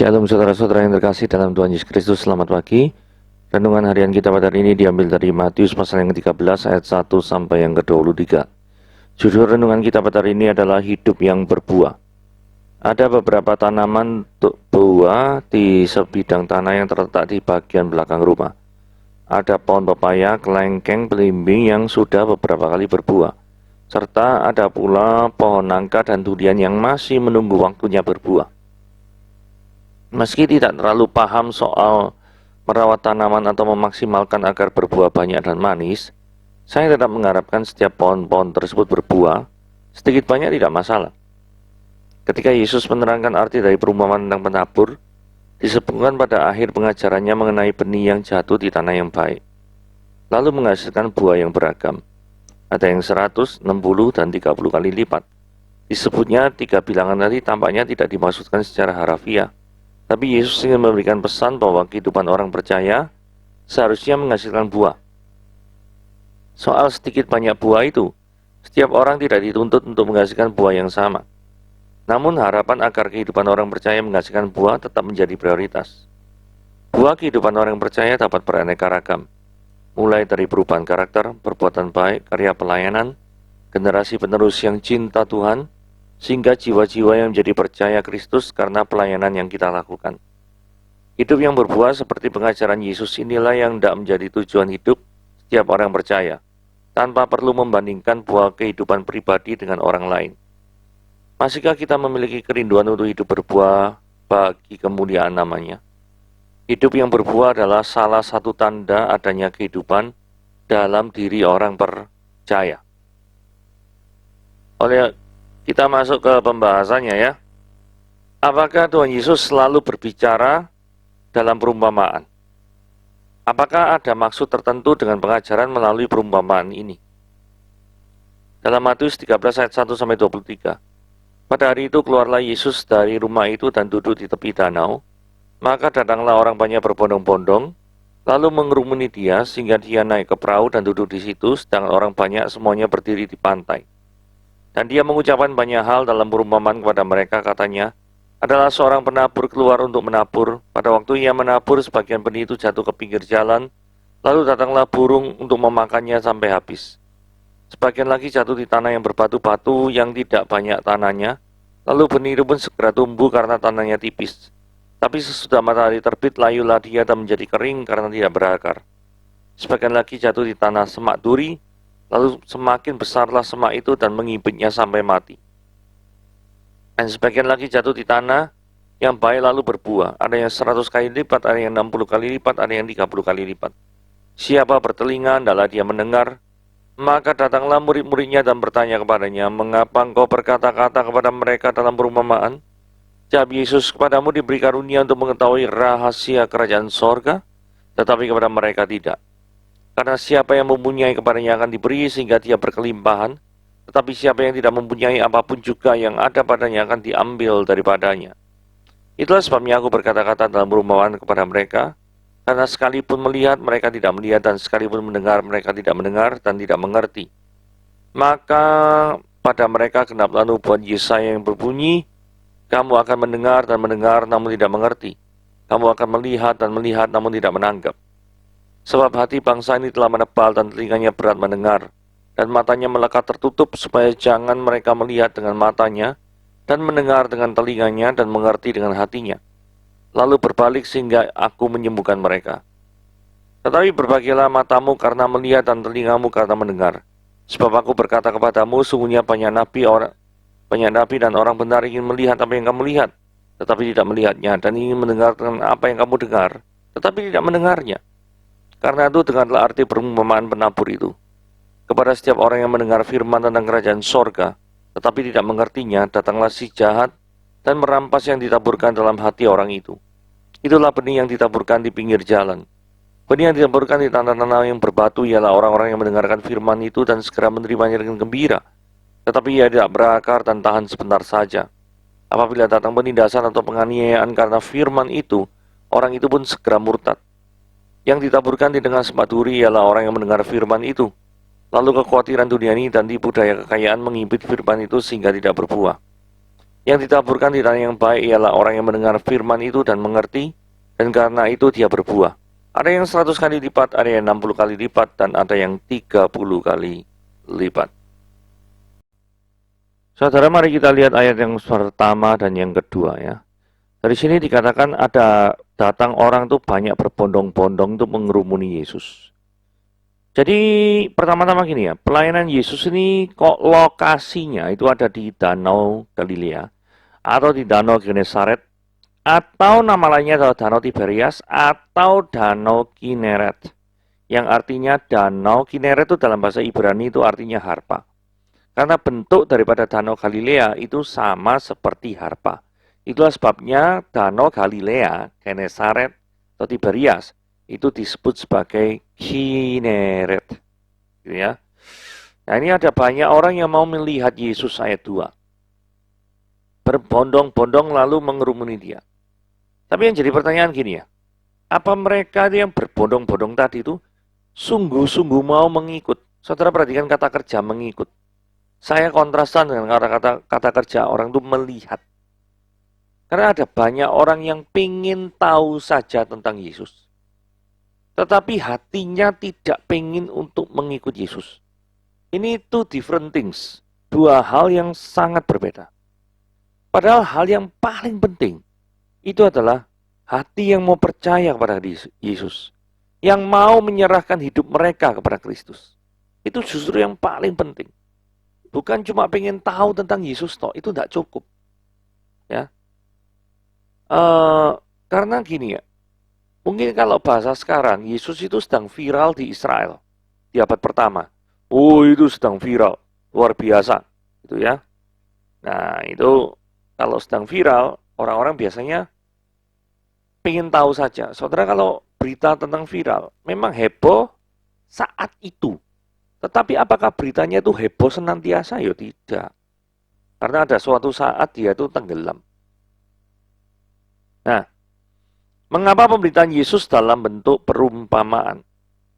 Shalom saudara-saudara yang terkasih dalam Tuhan Yesus Kristus, selamat pagi. Renungan harian kita pada hari ini diambil dari Matius pasal yang ke-13 ayat 1 sampai yang ke-23. Judul renungan kita pada hari ini adalah hidup yang berbuah. Ada beberapa tanaman buah di sebidang tanah yang terletak di bagian belakang rumah. Ada pohon pepaya, kelengkeng, belimbing yang sudah beberapa kali berbuah. Serta ada pula pohon nangka dan durian yang masih menunggu waktunya berbuah. Meski tidak terlalu paham soal merawat tanaman atau memaksimalkan agar berbuah banyak dan manis, saya tetap mengharapkan setiap pohon-pohon tersebut berbuah, sedikit banyak tidak masalah. Ketika Yesus menerangkan arti dari perumpamaan tentang penabur, disebutkan pada akhir pengajarannya mengenai benih yang jatuh di tanah yang baik, lalu menghasilkan buah yang beragam. Ada yang 100, 60, dan 30 kali lipat. Disebutnya 3 bilangan tadi tampaknya tidak dimaksudkan secara harafiah. Tapi Yesus ingin memberikan pesan bahwa kehidupan orang percaya seharusnya menghasilkan buah. Soal sedikit banyak buah itu, setiap orang tidak dituntut untuk menghasilkan buah yang sama. Namun harapan agar kehidupan orang percaya menghasilkan buah tetap menjadi prioritas. Buah kehidupan orang percaya dapat beraneka ragam, mulai dari perubahan karakter, perbuatan baik, karya pelayanan, generasi penerus yang cinta Tuhan, sehingga jiwa-jiwa yang menjadi percaya Kristus karena pelayanan yang kita lakukan. Hidup yang berbuah seperti pengajaran Yesus inilah yang tidak menjadi tujuan hidup setiap orang percaya, tanpa perlu membandingkan buah kehidupan pribadi dengan orang lain. Masihkah kita memiliki kerinduan untuk hidup berbuah bagi kemuliaan namanya? Hidup yang berbuah adalah salah satu tanda adanya kehidupan dalam diri orang percaya. Kita masuk ke pembahasannya ya. Apakah Tuhan Yesus selalu berbicara dalam perumpamaan? Apakah ada maksud tertentu dengan pengajaran melalui perumpamaan ini? Dalam Matius 13 ayat 1-23. Pada hari itu keluarlah Yesus dari rumah itu dan duduk di tepi danau. Maka datanglah orang banyak berbondong-bondong, lalu mengerumuni dia sehingga dia naik ke perahu dan duduk di situ, sedangkan orang banyak semuanya berdiri di pantai. Dan dia mengucapkan banyak hal dalam perumpamaan kepada mereka, katanya, adalah seorang penabur keluar untuk menabur. Pada waktu ia menabur, sebagian benih itu jatuh ke pinggir jalan, lalu datanglah burung untuk memakannya sampai habis. Sebagian lagi jatuh di tanah yang berbatu-batu yang tidak banyak tanahnya, lalu benih itu pun segera tumbuh karena tanahnya tipis. Tapi sesudah matahari terbit, layulah dia dan menjadi kering karena tidak berakar. Sebagian lagi jatuh di tanah semak duri, lalu semakin besarlah semak itu dan mengibitnya sampai mati. Dan sebagian lagi jatuh di tanah yang baik lalu berbuah. Ada yang 100 kali lipat, ada yang 60 kali lipat, ada yang 30 kali lipat. Siapa bertelinga, hendaklah dia mendengar. Maka datanglah murid-muridnya dan bertanya kepadanya, mengapa engkau berkata-kata kepada mereka dalam perumpamaan? Jawab Yesus, kepadamu diberi karunia untuk mengetahui rahasia kerajaan sorga, tetapi kepada mereka tidak. Karena siapa yang mempunyai kepadanya akan diberi sehingga dia berkelimpahan, tetapi siapa yang tidak mempunyai apapun juga yang ada padanya akan diambil daripadanya. Itulah sebabnya aku berkata-kata dalam perumpamaan kepada mereka, karena sekalipun melihat mereka tidak melihat, dan sekalipun mendengar mereka tidak mendengar dan tidak mengerti. Maka pada mereka genaplah nubuat Yesaya yang berbunyi, kamu akan mendengar dan mendengar namun tidak mengerti. Kamu akan melihat dan melihat namun tidak menanggap. Sebab hati bangsa ini telah menebal dan telinganya berat mendengar, dan matanya melekat tertutup supaya jangan mereka melihat dengan matanya, dan mendengar dengan telinganya, dan mengerti dengan hatinya, lalu berbalik sehingga aku menyembuhkan mereka. Tetapi berbahagialah matamu karena melihat dan telingamu karena mendengar. Sebab aku berkata kepadamu, sungguhnya banyak nabi dan orang benar ingin melihat apa yang kamu lihat, tetapi tidak melihatnya, dan ingin mendengarkan apa yang kamu dengar, tetapi tidak mendengarnya. Karena itu dengarlah arti perumpamaan penabur itu. Kepada setiap orang yang mendengar firman tentang kerajaan sorga, tetapi tidak mengertinya, datanglah si jahat dan merampas yang ditaburkan dalam hati orang itu. Itulah benih yang ditaburkan di pinggir jalan. Benih yang ditaburkan di tanah-tanah yang berbatu ialah orang-orang yang mendengarkan firman itu dan segera menerimanya dengan gembira. Tetapi ia tidak berakar dan tahan sebentar saja. Apabila datang penindasan atau penganiayaan karena firman itu, orang itu pun segera murtad. Yang ditaburkan di tengah semak duri ialah orang yang mendengar firman itu. Lalu kekhawatiran dunia ini dan tipu daya kekayaan menghimpit firman itu sehingga tidak berbuah. Yang ditaburkan di tanah yang baik ialah orang yang mendengar firman itu dan mengerti, dan karena itu dia berbuah. Ada yang 100 kali lipat, ada yang 60 kali lipat, dan ada yang 30 kali lipat. Saudara, mari kita lihat ayat yang pertama dan yang kedua ya. Dari sini dikatakan ada datang orang tuh banyak berbondong-bondong untuk mengerumuni Yesus. Jadi pertama-tama gini ya, pelayanan Yesus ini kok lokasinya itu ada di Danau Galilea atau di Danau Genesaret atau nama lainnya adalah Danau Tiberias atau Danau Kineret. Yang artinya Danau Kineret itu dalam bahasa Ibrani itu artinya harpa. Karena bentuk daripada Danau Galilea itu sama seperti harpa. Itulah sebabnya Danau Galilea, Genesaret atau Tiberias itu disebut sebagai Kineret. Gitu ya. Nah, ini ada banyak orang yang mau melihat Yesus ayat 2. Berbondong-bondong lalu mengerumuni dia. Tapi yang jadi pertanyaan gini ya. Apa mereka yang berbondong-bondong tadi itu sungguh-sungguh mau mengikut? Saudara perhatikan kata kerja mengikut. Saya kontraskan dengan kata kerja orang itu melihat. Karena ada banyak orang yang pingin tahu saja tentang Yesus. Tetapi hatinya tidak pingin untuk mengikut Yesus. Ini two different things. Dua hal yang sangat berbeda. Padahal hal yang paling penting itu adalah hati yang mau percaya kepada Yesus. Yang mau menyerahkan hidup mereka kepada Kristus. Itu justru yang paling penting. Bukan cuma pengen tahu tentang Yesus toh, itu tidak cukup. Ya. Karena gini ya, mungkin kalau bahasa sekarang, Yesus itu sedang viral di Israel di abad pertama. Oh, itu sedang viral, luar biasa, gitu ya. Nah, itu kalau sedang viral, orang-orang biasanya pengen tahu saja. Saudara, kalau berita tentang viral, memang heboh saat itu. Tetapi apakah beritanya itu heboh senantiasa? Ya tidak. Karena ada suatu saat dia itu tenggelam. Nah, mengapa pemberitaan Yesus dalam bentuk perumpamaan?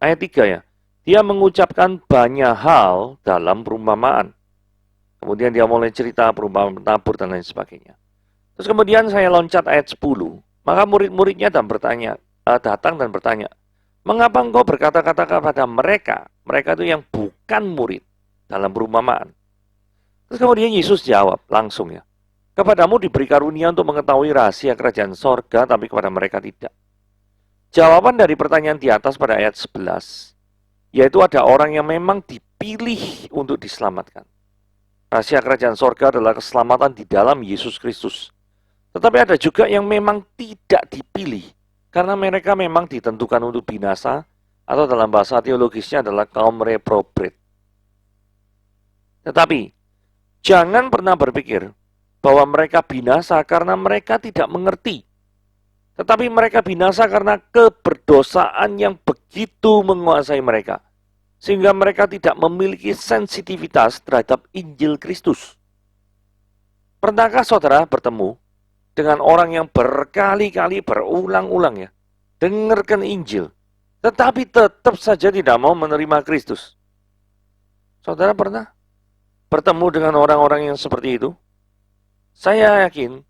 Ayat 3 ya. Dia mengucapkan banyak hal dalam perumpamaan. Kemudian dia mulai cerita perumpamaan pentabur dan lain sebagainya. Terus kemudian saya loncat ayat 10. Maka murid-muridnya datang dan bertanya, mengapa engkau berkata-kata kepada mereka? Mereka itu yang bukan murid dalam perumpamaan. Terus kemudian Yesus jawab langsung ya. Kepadamu diberi karunia untuk mengetahui rahasia kerajaan sorga, tapi kepada mereka tidak. Jawaban dari pertanyaan di atas pada ayat 11, yaitu ada orang yang memang dipilih untuk diselamatkan. Rahasia kerajaan sorga adalah keselamatan di dalam Yesus Kristus. Tetapi ada juga yang memang tidak dipilih, karena mereka memang ditentukan untuk binasa, atau dalam bahasa teologisnya adalah kaum reprobate. Tetapi, jangan pernah berpikir bahwa mereka binasa karena mereka tidak mengerti. Tetapi mereka binasa karena keberdosaan yang begitu menguasai mereka. Sehingga mereka tidak memiliki sensitivitas terhadap Injil Kristus. Pernahkah saudara bertemu dengan orang yang berkali-kali berulang-ulang ya, dengarkan Injil, tetapi tetap saja tidak mau menerima Kristus? Saudara pernah bertemu dengan orang-orang yang seperti itu? Saya yakin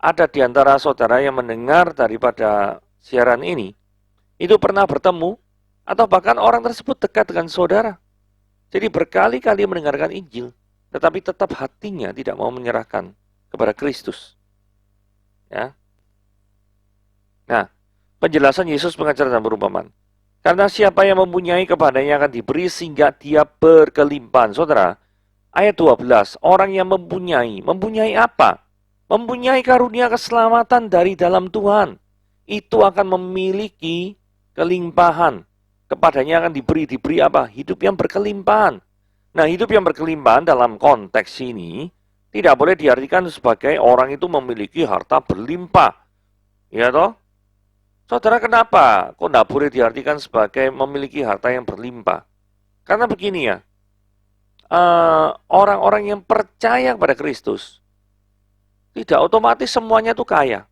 ada di antara saudara yang mendengar daripada siaran ini, itu pernah bertemu, atau bahkan orang tersebut dekat dengan saudara. Jadi berkali-kali mendengarkan Injil, tetapi tetap hatinya tidak mau menyerahkan kepada Kristus. Ya. Nah, penjelasan Yesus mengajar dalam perumpamaan. Karena siapa yang mempunyai kepadanya akan diberi sehingga dia berkelimpahan. Saudara, ayat 12, orang yang mempunyai apa? Mempunyai karunia keselamatan dari dalam Tuhan. Itu akan memiliki kelimpahan. Kepadanya akan diberi apa? Hidup yang berkelimpahan. Nah, hidup yang berkelimpahan dalam konteks ini tidak boleh diartikan sebagai orang itu memiliki harta berlimpah. Ya toh? Saudara, kenapa? Kok tidak boleh diartikan sebagai memiliki harta yang berlimpah? Karena begini ya, orang-orang yang percaya kepada Kristus tidak otomatis semuanya itu kaya.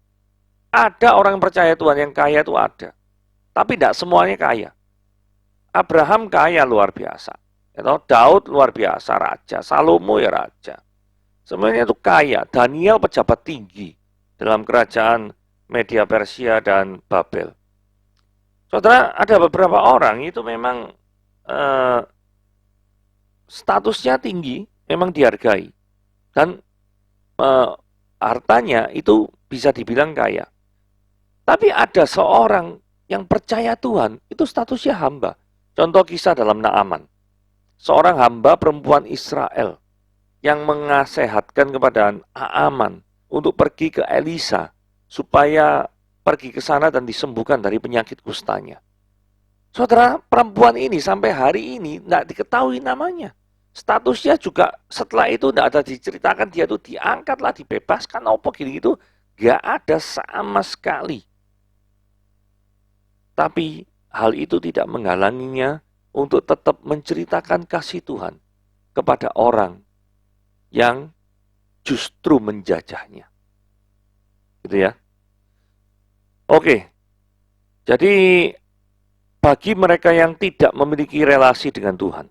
Ada orang yang percaya Tuhan yang kaya itu ada, tapi tidak semuanya kaya. Abraham kaya luar biasa, Daud luar biasa raja, Salomo ya raja. Semuanya itu kaya. Daniel pejabat tinggi dalam kerajaan Media Persia dan Babel. Saudara, ada beberapa orang itu memang statusnya tinggi, memang dihargai. Dan hartanya itu bisa dibilang kaya. Tapi ada seorang yang percaya Tuhan, itu statusnya hamba. Contoh kisah dalam Naaman. Seorang hamba perempuan Israel yang mengasehatkan kepada Naaman untuk pergi ke Elisa supaya pergi ke sana dan disembuhkan dari penyakit kustanya. Saudara, perempuan ini sampai hari ini tidak diketahui namanya. Statusnya juga setelah itu tidak ada diceritakan, dia itu diangkatlah, dibebaskan, apa gitu-gitu. Gak ada sama sekali. Tapi hal itu tidak menghalanginya untuk tetap menceritakan kasih Tuhan kepada orang yang justru menjajahnya. Gitu ya. Oke. Jadi bagi mereka yang tidak memiliki relasi dengan Tuhan,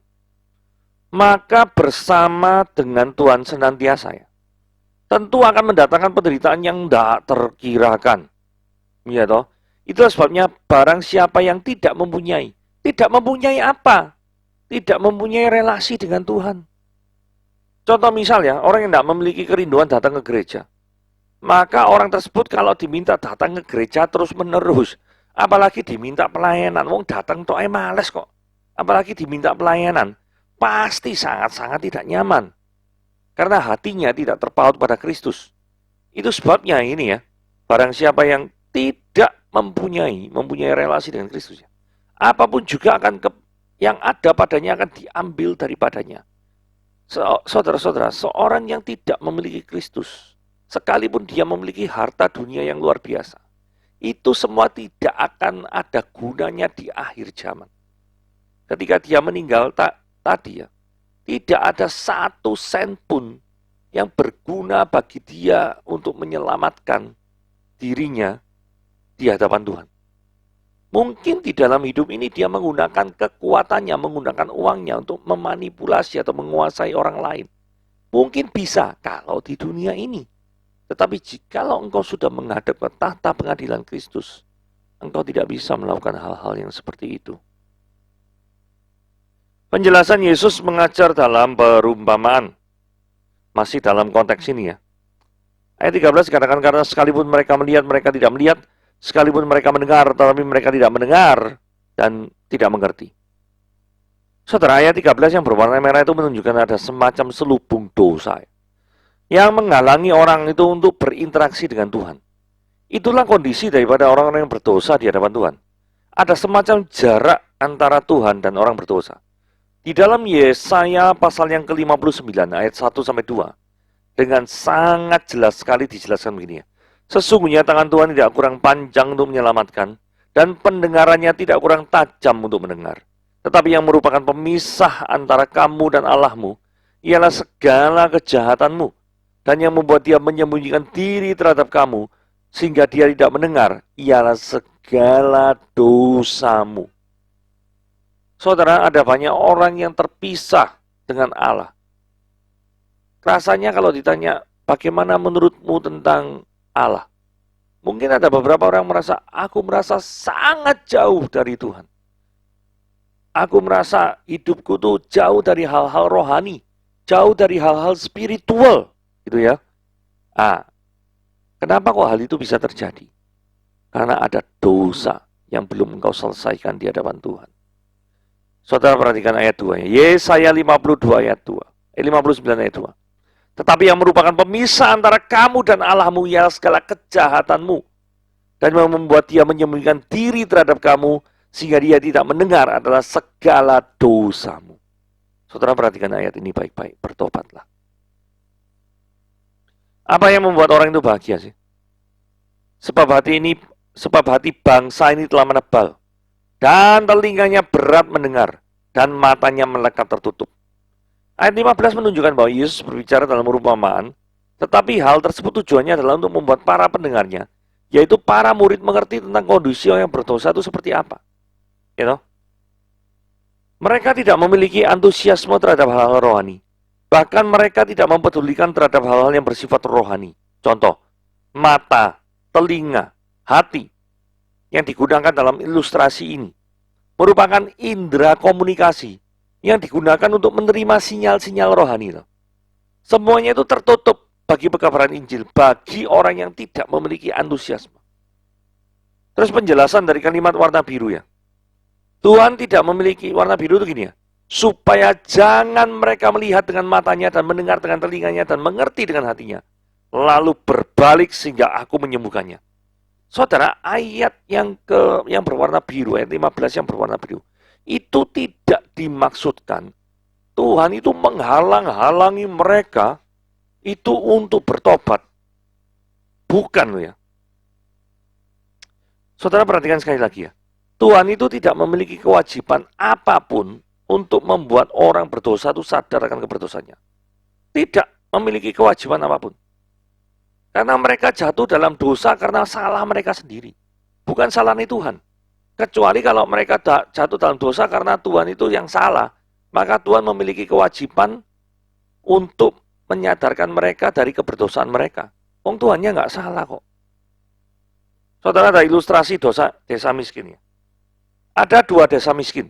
maka bersama dengan Tuhan senantiasa ya, tentu akan mendatangkan penderitaan yang tidak terkirakan. Ya toh? Itulah sebabnya barang siapa yang tidak mempunyai apa? Tidak mempunyai relasi dengan Tuhan. Contoh misalnya, orang yang tidak memiliki kerinduan datang ke gereja. Maka orang tersebut kalau diminta datang ke gereja terus menerus, apalagi diminta pelayanan, wong datang tok males kok. Apalagi diminta pelayanan, pasti sangat-sangat tidak nyaman. Karena hatinya tidak terpaut pada Kristus. Itu sebabnya ini ya, barang siapa yang tidak mempunyai relasi dengan Kristus, apapun juga yang ada padanya akan diambil daripadanya. Saudara-saudara, seorang yang tidak memiliki Kristus, sekalipun dia memiliki harta dunia yang luar biasa, itu semua tidak akan ada gunanya di akhir zaman. Ketika dia meninggal tadi ya, tidak ada 1 sen pun yang berguna bagi dia untuk menyelamatkan dirinya di hadapan Tuhan. Mungkin di dalam hidup ini dia menggunakan kekuatannya, menggunakan uangnya untuk memanipulasi atau menguasai orang lain. Mungkin bisa kalau di dunia ini. Tetapi jikalau engkau sudah menghadap ke tahta pengadilan Kristus, engkau tidak bisa melakukan hal-hal yang seperti itu. Penjelasan Yesus mengajar dalam perumpamaan. Masih dalam konteks ini ya. Ayat 13 dikatakan, karena sekalipun mereka melihat, mereka tidak melihat. Sekalipun mereka mendengar, tetapi mereka tidak mendengar dan tidak mengerti. Saudara, ayat 13 yang berwarna merah itu menunjukkan ada semacam selubung dosa yang menghalangi orang itu untuk berinteraksi dengan Tuhan. Itulah kondisi daripada orang-orang yang berdosa di hadapan Tuhan. Ada semacam jarak antara Tuhan dan orang berdosa. Di dalam Yesaya pasal yang ke-59 ayat 1-2 dengan sangat jelas sekali dijelaskan begini ya. Sesungguhnya tangan Tuhan tidak kurang panjang untuk menyelamatkan, dan pendengarannya tidak kurang tajam untuk mendengar. Tetapi yang merupakan pemisah antara kamu dan Allahmu, ialah segala kejahatanmu, dan yang membuat dia menyembunyikan diri terhadap kamu, sehingga dia tidak mendengar, ialah segala dosamu. Saudara, ada banyak orang yang terpisah dengan Allah. Rasanya kalau ditanya, bagaimana menurutmu tentang Allah? Mungkin ada beberapa orang merasa, aku merasa sangat jauh dari Tuhan. Aku merasa hidupku tuh jauh dari hal-hal rohani, jauh dari hal-hal spiritual, gitu ya. Kenapa kok hal itu bisa terjadi? Karena ada dosa yang belum engkau selesaikan di hadapan Tuhan. Saudara perhatikan ayat 2. Yesaya 52 ayat 2. 59 ayat 2. Tetapi yang merupakan pemisah antara kamu dan Allahmu ialah segala kejahatanmu, dan yang membuat dia menyembunyikan diri terhadap kamu sehingga dia tidak mendengar adalah segala dosamu. Saudara perhatikan ayat ini baik-baik, bertobatlah. Apa yang membuat orang itu bahagia sih? Sebab hati bangsa ini telah menebal, dan telinganya berat mendengar, dan matanya melekat tertutup. Ayat 15 menunjukkan bahwa Yesus berbicara dalam perumpamaan, tetapi hal tersebut tujuannya adalah untuk membuat para pendengarnya, yaitu para murid, mengerti tentang kondisi orang yang berdosa itu seperti apa. Mereka tidak memiliki antusiasme terhadap hal-hal rohani. Bahkan mereka tidak mempedulikan terhadap hal-hal yang bersifat rohani. Contoh, mata, telinga, hati yang digunakan dalam ilustrasi ini merupakan indera komunikasi yang digunakan untuk menerima sinyal-sinyal rohani. Semuanya itu tertutup bagi pekabaran Injil, bagi orang yang tidak memiliki antusiasme. Terus penjelasan dari kalimat warna biru ya. Tuhan tidak memiliki warna biru itu gini ya. Supaya jangan mereka melihat dengan matanya dan mendengar dengan telinganya dan mengerti dengan hatinya. Lalu berbalik sehingga aku menyembuhkannya. Saudara, ayat yang berwarna biru, ayat 15 yang berwarna biru, itu tidak dimaksudkan Tuhan itu menghalang-halangi mereka itu untuk bertobat. Bukan loh ya. Saudara perhatikan sekali lagi ya. Tuhan itu tidak memiliki kewajiban apapun untuk membuat orang berdosa itu sadar akan keberdosaannya. Tidak memiliki kewajiban apapun. Karena mereka jatuh dalam dosa karena salah mereka sendiri. Bukan salahnya Tuhan. Kecuali kalau mereka jatuh dalam dosa karena Tuhan itu yang salah. Maka Tuhan memiliki kewajiban untuk menyadarkan mereka dari keberdosaan mereka. Tuhannya nggak salah kok. Saudara, ada ilustrasi desa miskin ya. Ada 2 desa miskin.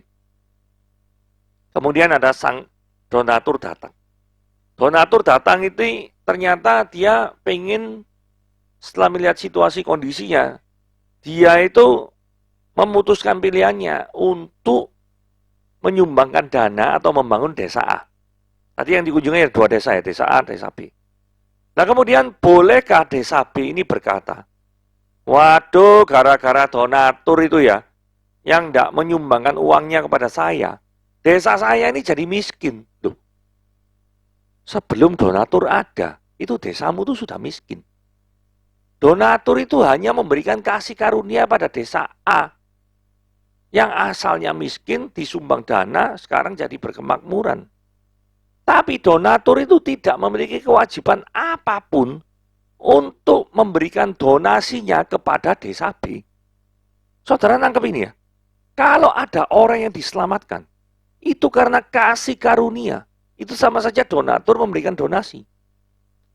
Kemudian ada sang donatur datang. Donatur datang itu ternyata dia pengen setelah melihat situasi kondisinya, dia itu memutuskan pilihannya untuk menyumbangkan dana atau membangun desa A. Tadi yang dikunjungi ada 2 desa ya, desa A, desa B. Nah kemudian bolehkah desa B ini berkata, waduh gara-gara donatur itu ya, yang tidak menyumbangkan uangnya kepada saya, desa saya ini jadi miskin. Loh, sebelum donatur ada, itu desamu itu sudah miskin. Donatur itu hanya memberikan kasih karunia pada desa A. Yang asalnya miskin, disumbang dana, sekarang jadi berkemakmuran. Tapi donatur itu tidak memiliki kewajiban apapun untuk memberikan donasinya kepada desa B. Saudara nangkep ini ya. Kalau ada orang yang diselamatkan, itu karena kasih karunia. Itu sama saja donatur memberikan donasi.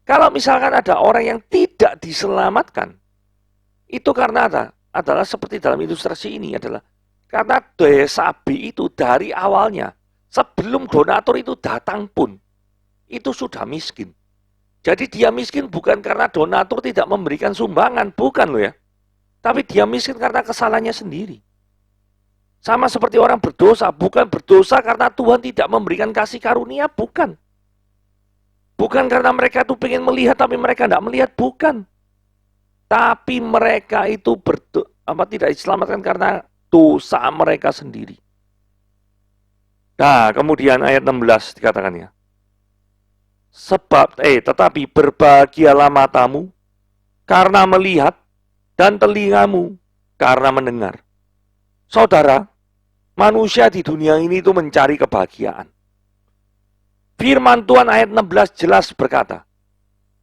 Kalau misalkan ada orang yang tidak diselamatkan, itu karena adalah seperti dalam ilustrasi ini adalah karena desa B itu dari awalnya, sebelum donatur itu datang pun, itu sudah miskin. Jadi dia miskin bukan karena donatur tidak memberikan sumbangan, bukan loh ya. Tapi dia miskin karena kesalahannya sendiri. Sama seperti orang berdosa, bukan berdosa karena Tuhan tidak memberikan kasih karunia, bukan. Bukan karena mereka itu pengen melihat tapi mereka tidak melihat, bukan. Tapi mereka itu tidak diselamatkan karena dosa mereka sendiri. Nah, kemudian ayat 16 dikatakannya. Tetapi berbahagialah matamu karena melihat dan telingamu karena mendengar. Saudara, manusia di dunia ini itu mencari kebahagiaan. Firman Tuhan ayat 16 jelas berkata,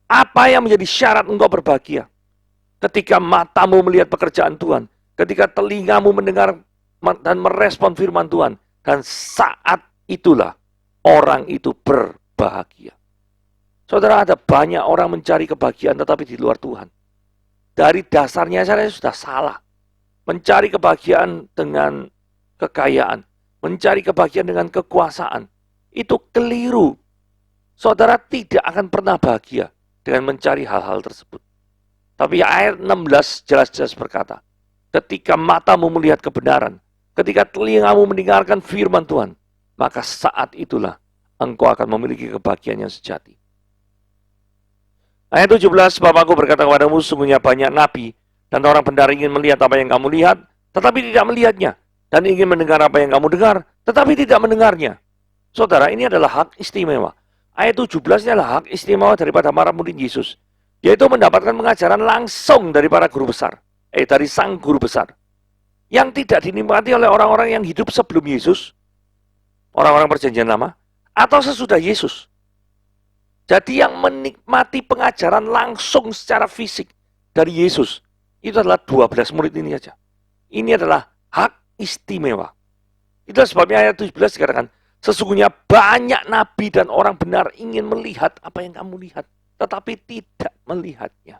apa yang menjadi syarat engkau berbahagia? Ketika matamu melihat pekerjaan Tuhan, ketika telingamu mendengar dan merespon firman Tuhan, dan saat itulah orang itu berbahagia. Saudara, ada banyak orang mencari kebahagiaan tetapi di luar Tuhan. Dari dasarnya saya sudah salah. Mencari kebahagiaan dengan kekayaan, mencari kebahagiaan dengan kekuasaan, itu keliru. Saudara tidak akan pernah bahagia dengan mencari hal-hal tersebut. Tapi ayat 16 jelas-jelas berkata, ketika matamu melihat kebenaran, ketika telingamu mendengarkan firman Tuhan, maka saat itulah engkau akan memiliki kebahagiaan yang sejati. Ayat 17, Bapakku berkata kepadamu, sungguhnya banyak nabi dan orang benar ingin melihat apa yang kamu lihat, tetapi tidak melihatnya. Dan ingin mendengar apa yang kamu dengar, tetapi tidak mendengarnya. Saudara, ini adalah hak istimewa. Ayat 17 ini adalah hak istimewa daripada para murid Yesus. Yaitu mendapatkan pengajaran langsung dari para guru besar. Dari sang guru besar. Yang tidak dinikmati oleh orang-orang yang hidup sebelum Yesus. Orang-orang perjanjian lama. Atau sesudah Yesus. Jadi yang menikmati pengajaran langsung secara fisik dari Yesus. Itu adalah 12 murid ini saja. Ini adalah hak istimewa. Itulah sebabnya ayat 17 dikatakan, Sesungguhnya banyak nabi dan orang benar ingin melihat apa yang kamu lihat, tetapi tidak melihatnya.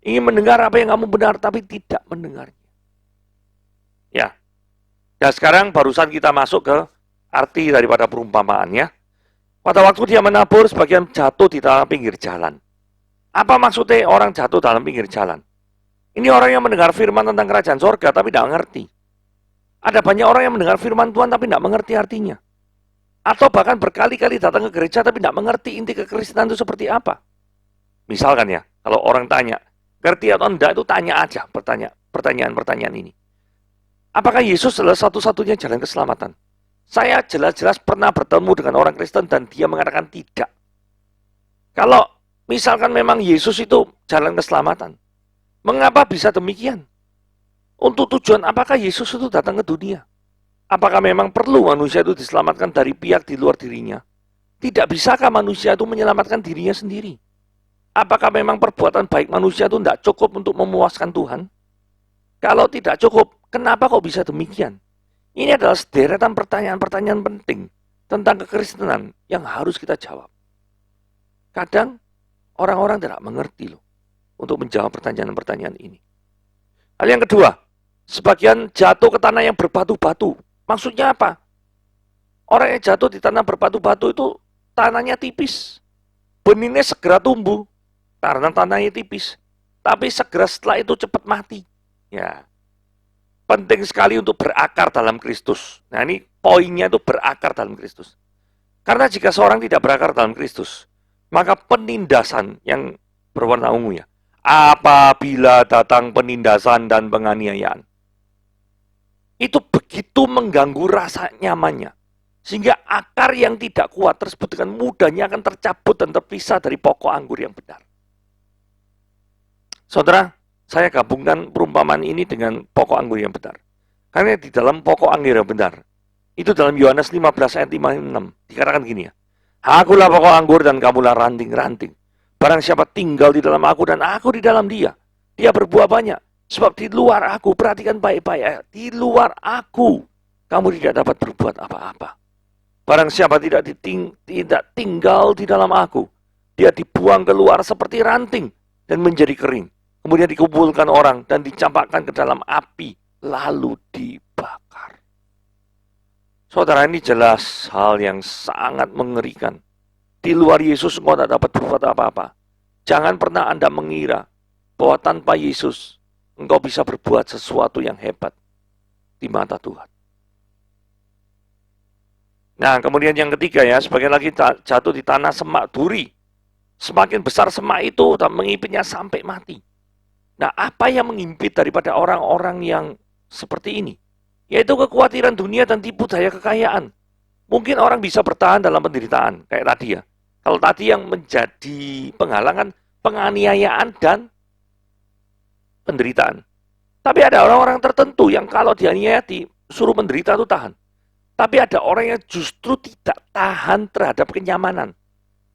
Ingin mendengar apa yang kamu benar, tapi tidak mendengarnya. Ya. Dan sekarang barusan kita masuk ke arti daripada perumpamaannya. Pada waktu dia menabur, sebagian jatuh di dalam pinggir jalan. Apa maksudnya orang jatuh dalam pinggir jalan? Ini orang yang mendengar firman tentang kerajaan sorga, tapi tidak mengerti. Ada banyak orang yang mendengar firman Tuhan, tapi tidak mengerti artinya. Atau bahkan berkali-kali datang ke gereja, tapi tidak mengerti inti kekristenan itu seperti apa. Misalkan ya, kalau orang tanya, ngerti atau enggak, itu tanya aja pertanyaan-pertanyaan ini. Apakah Yesus adalah satu-satunya jalan keselamatan? Saya jelas-jelas pernah bertemu dengan orang Kristen dan dia mengatakan tidak. Kalau misalkan memang Yesus itu jalan keselamatan, mengapa bisa demikian? Untuk tujuan apakah Yesus itu datang ke dunia? Apakah memang perlu manusia itu diselamatkan dari pihak di luar dirinya? Tidak bisakah manusia itu menyelamatkan dirinya sendiri? Apakah memang perbuatan baik manusia itu tidak cukup untuk memuaskan Tuhan? Kalau tidak cukup, kenapa kok bisa demikian? Ini adalah sederetan pertanyaan-pertanyaan penting tentang kekristenan yang harus kita jawab. Kadang orang-orang tidak mengerti loh untuk menjawab pertanyaan-pertanyaan ini. Hal yang kedua, sebagian jatuh ke tanah yang berbatu-batu. Maksudnya apa? Orang yang jatuh di tanah berbatu-batu itu tanahnya tipis. Benihnya segera tumbuh karena tanahnya tipis. Tapi segera setelah itu cepat mati. Ya. Penting sekali untuk berakar dalam Kristus. Nah ini poinnya itu berakar dalam Kristus. Karena jika seorang tidak berakar dalam Kristus, maka penindasan yang berwarna ungu ya. Apabila datang penindasan dan penganiayaan, itu begitu mengganggu rasa nyamannya. Sehingga akar yang tidak kuat tersebut dengan mudahnya akan tercabut dan terpisah dari pokok anggur yang benar. Saudara, saya gabungkan perumpamaan ini dengan pokok anggur yang benar. Karena di dalam pokok anggur yang benar, itu dalam Yohanes 15 ayat 56, dikatakan gini ya. Akulah pokok anggur dan kamulah ranting-ranting. Barang siapa tinggal di dalam aku dan aku di dalam dia, dia berbuah banyak. Sebab di luar aku, perhatikan baik-baik, di luar aku, kamu tidak dapat berbuat apa-apa. Barang siapa tidak tinggal di dalam aku, dia dibuang keluar seperti ranting dan menjadi kering. Kemudian dikumpulkan orang dan dicampakkan ke dalam api, lalu dibakar. Saudara, ini jelas hal yang sangat mengerikan. Di luar Yesus engkau tidak dapat berbuat apa-apa. Jangan pernah Anda mengira bahwa tanpa Yesus engkau bisa berbuat sesuatu yang hebat di mata Tuhan. Nah, kemudian yang ketiga ya, sebagian lagi jatuh di tanah semak duri. Semakin besar semak itu dan mengipitnya sampai mati. Nah, apa yang mengimpit daripada orang-orang yang seperti ini? Yaitu kekhawatiran dunia dan tipu daya kekayaan. Mungkin orang bisa bertahan dalam penderitaan, kayak tadi ya. Kalau tadi yang menjadi penghalangan penganiayaan dan penderitaan. Tapi ada orang-orang tertentu yang kalau dianiaya disuruh menderita itu tahan. Tapi ada orang yang justru tidak tahan terhadap kenyamanan.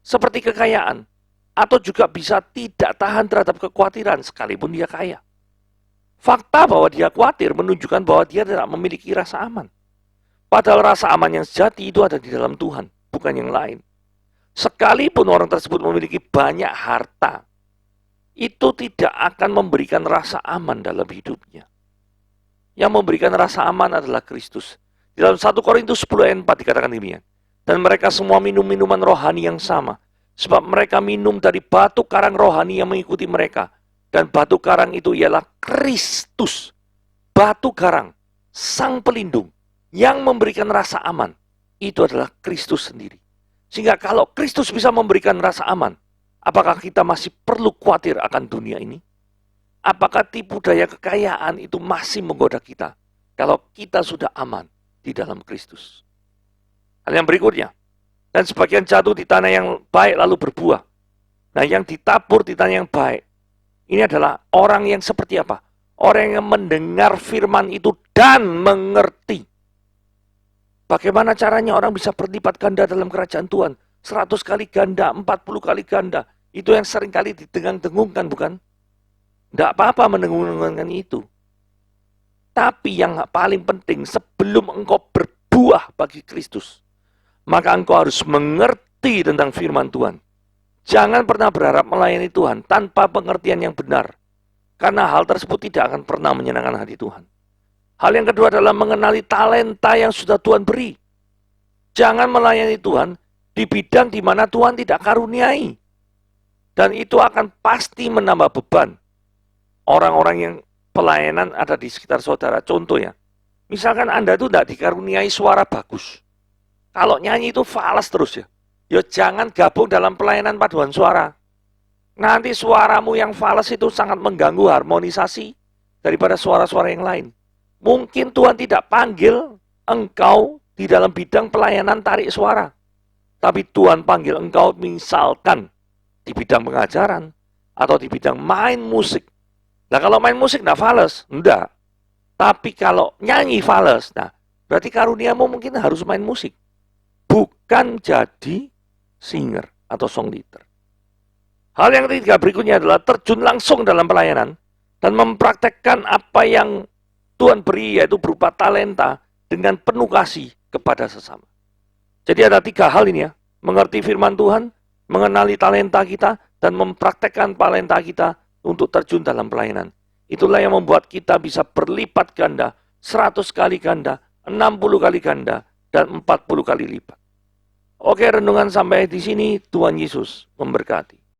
Seperti kekayaan. Atau juga bisa tidak tahan terhadap kekhawatiran sekalipun dia kaya. Fakta bahwa dia khawatir menunjukkan bahwa dia tidak memiliki rasa aman. Padahal rasa aman yang sejati itu ada di dalam Tuhan, bukan yang lain. Sekalipun orang tersebut memiliki banyak harta, itu tidak akan memberikan rasa aman dalam hidupnya. Yang memberikan rasa aman adalah Kristus. Di dalam 1 Korintus 10 ayat 4 dikatakan demikian. Dan mereka semua minum minuman rohani yang sama. Sebab mereka minum dari batu karang rohani yang mengikuti mereka. Dan batu karang itu ialah Kristus. Batu karang, sang pelindung, yang memberikan rasa aman. Itu adalah Kristus sendiri. Sehingga kalau Kristus bisa memberikan rasa aman, apakah kita masih perlu khawatir akan dunia ini? Apakah tipu daya kekayaan itu masih menggoda kita? Kalau kita sudah aman di dalam Kristus. Hal yang berikutnya. Dan sebagian jatuh di tanah yang baik lalu berbuah. Nah, yang ditabur di tanah yang baik, ini adalah orang yang seperti apa? Orang yang mendengar firman itu dan mengerti. Bagaimana caranya orang bisa berlipat ganda dalam kerajaan Tuhan? 100 kali ganda, 40 kali ganda. Itu yang sering kali didengung-dengungkan, bukan? Tidak apa-apa mendengung-dengungkan itu. Tapi yang paling penting, sebelum engkau berbuah bagi Kristus, maka engkau harus mengerti tentang firman Tuhan. Jangan pernah berharap melayani Tuhan tanpa pengertian yang benar, karena hal tersebut tidak akan pernah menyenangkan hati Tuhan. Hal yang kedua adalah mengenali talenta yang sudah Tuhan beri. Jangan melayani Tuhan di bidang di mana Tuhan tidak karuniai. Dan itu akan pasti menambah beban. Orang-orang yang pelayanan ada di sekitar saudara. Contoh ya, misalkan Anda itu tidak dikaruniai suara bagus. Kalau nyanyi itu falas terus ya. Ya jangan gabung dalam pelayanan paduan suara. Nanti suaramu yang falas itu sangat mengganggu harmonisasi daripada suara-suara yang lain. Mungkin Tuhan tidak panggil engkau di dalam bidang pelayanan tarik suara. Tapi Tuhan panggil engkau misalkan di bidang pengajaran atau di bidang main musik. Nah kalau main musik enggak fales, enggak. Tapi kalau nyanyi fales, nah berarti karuniamu mungkin harus main musik. Bukan jadi singer atau song leader. Hal yang ketiga berikutnya adalah terjun langsung dalam pelayanan dan mempraktekkan apa yang Tuhan beri, yaitu berupa talenta dengan penuh kasih kepada sesama. Jadi ada 3 hal ini ya. Mengerti firman Tuhan, mengenali talenta kita, dan mempraktekkan talenta kita untuk terjun dalam pelayanan. Itulah yang membuat kita bisa berlipat ganda, 100 kali ganda, 60 kali ganda, dan 40 kali lipat. Oke, renungan sampai di sini. Tuhan Yesus memberkati.